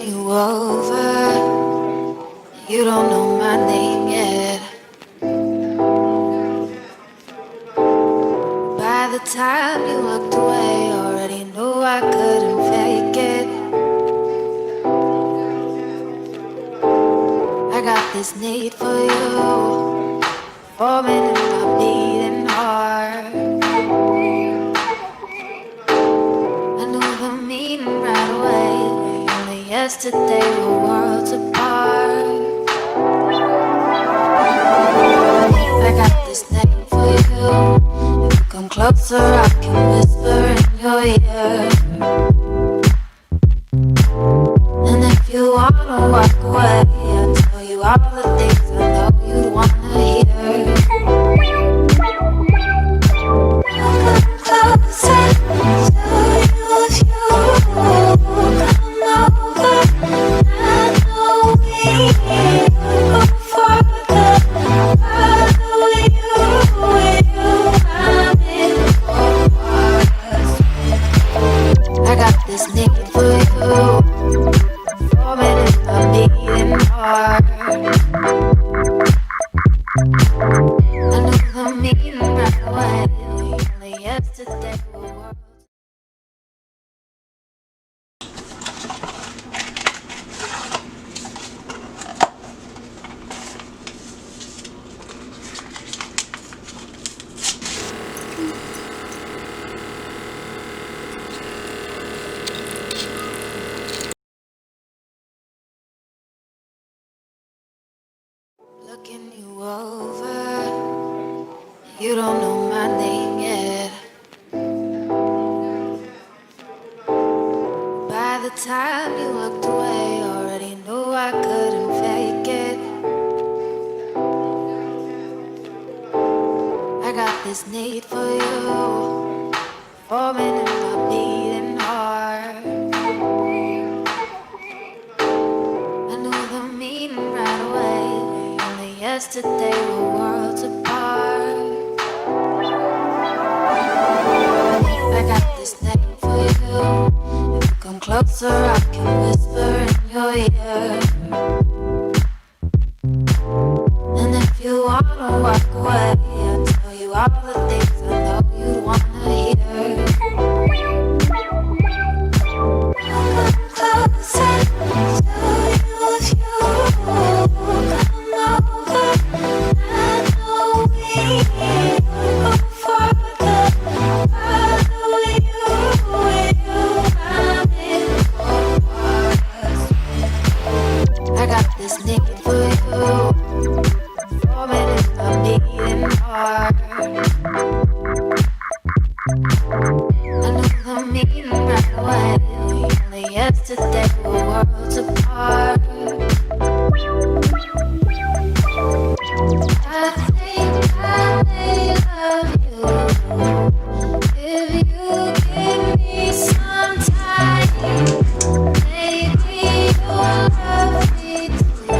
you over. You don't know my name yet. By the time you looked away, already knew I couldn't fake it. I got this need for you, forming in my beating heart. I knew the meaning right away. Only yesterday we're worlds apart. I got this name for you. If you come closer, I can whisper in your ear. And if you wanna walk away, I'll tell you all the things I know you'd wanna hear. Come closer, tell you if you come over. I know we go farther with you. I'm in for I got this need for you, forming in my beating heart. I knew the meaning right away. Only yesterday we were. Looking you over, you don't know my name yet. By the time you looked away, already knew I couldn't fake it. I got this need for you, forming in my beating heart. I knew the meaning right away. Only yesterday we're worlds apart. I got this name for you. If you come closer, I can whisper in your ear. And if you wanna walk away, I'll tell you all the things I know you'd wanna hear. Come closer, tell you if you come over. I know we go farther with you. I'm in for I got this need for you, forming in my beating heart. I knew the meaning right away. Only yesterday we were worlds apart. I think I may love you if you give me some time. Maybe you'll love me too.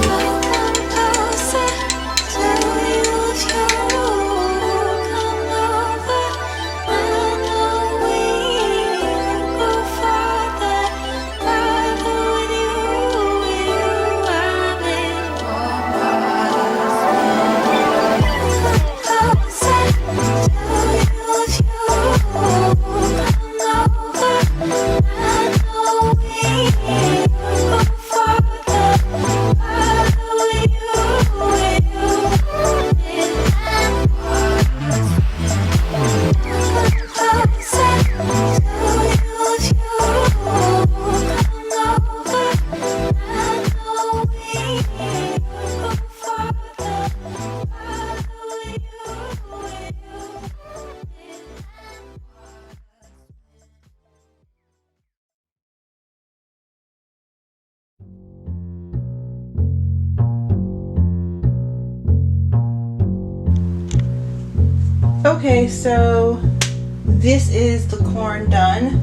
Come closer, tell you if you come over. I know we go farther with you. I'm in Come closer, tell you if you come over. I know we go farther with you. Come closer, tell you if you come over. I know we go farther with you. Okay, so this is the corn done.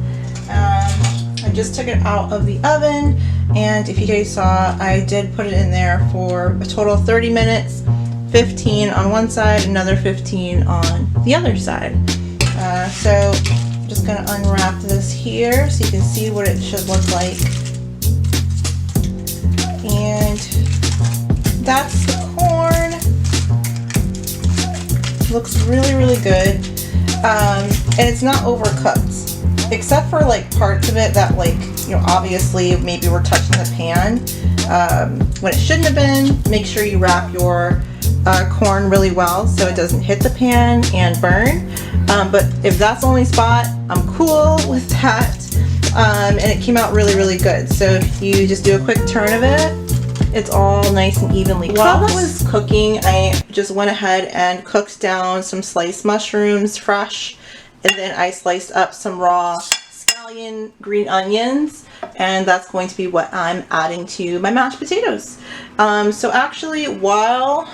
I just took it out of the oven, and if you guys saw, I did put it in there for a total of 30 minutes, 15 on one side, another 15 on the other side. So going to unwrap this here so you can see what it should look like. And that's the corn. Looks really, really good. And it's not overcooked, except for like parts of it that, like, you know, obviously maybe we're touching the pan when it shouldn't have been. Make sure you wrap your corn really well so it doesn't hit the pan and burn. But if that's the only spot, I'm cool with that. And it came out really, really good. So if you just do a quick turn of it, it's all nice and evenly cooked. While it was cooking, I just went ahead and cooked down some sliced mushrooms fresh, and then I sliced up some raw scallion green onions, and that's going to be what I'm adding to my mashed potatoes. So actually, while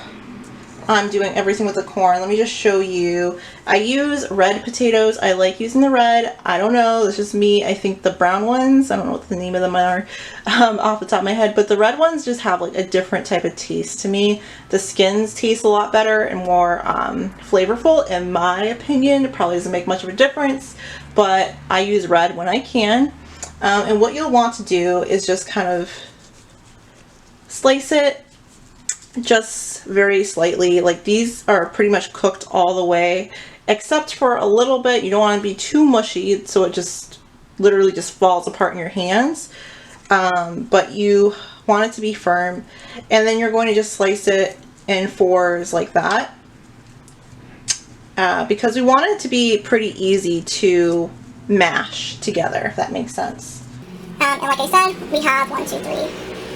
I'm doing everything with the corn, let me just show you. I use red potatoes. I like using the red. I don't know, it's just me. I think the brown ones, I don't know what the name of them are off the top of my head, but the red ones just have like a different type of taste to me. The skins taste a lot better and more flavorful in my opinion. It probably doesn't make much of a difference, but I use red when I can. And what you'll want to do is just kind of slice it just very slightly. Like, these are pretty much cooked all the way except for a little bit. You don't want to be too mushy so it just literally just falls apart in your hands, but you want it to be firm, and then you're going to just slice it in fours like that, because we want it to be pretty easy to mash together, if that makes sense. And like I said, we have 1, 2, 3,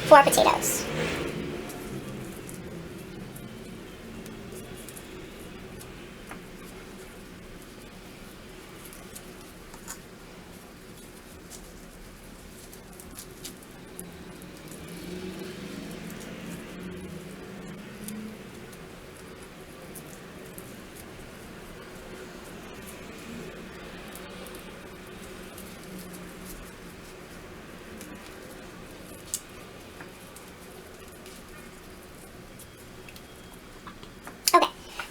4 potatoes.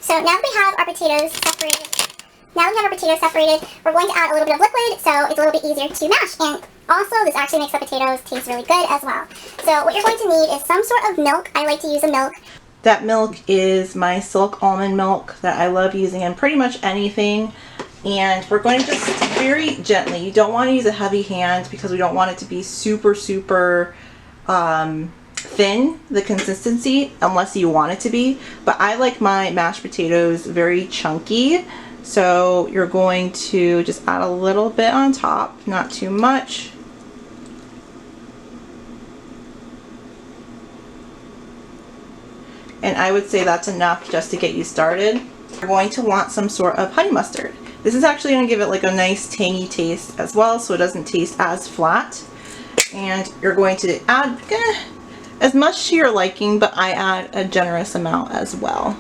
So now that we have our potatoes separated, we're going to add a little bit of liquid so it's a little bit easier to mash. And also, this actually makes the potatoes taste really good as well. So what you're going to need is some sort of milk. I like to use a milk. That milk is my Silk almond milk that I love using in pretty much anything. And we're going to just very gently, you don't want to use a heavy hand because we don't want it to be super, super thin, the consistency, unless you want it to be. But I like my mashed potatoes very chunky, so you're going to just add a little bit on top, not too much. And I would say that's enough just to get you started. You're going to want some sort of honey mustard. This is actually going to give it like a nice tangy taste as well, so it doesn't taste as flat. And you're going to add as much to your liking, but I add a generous amount as well.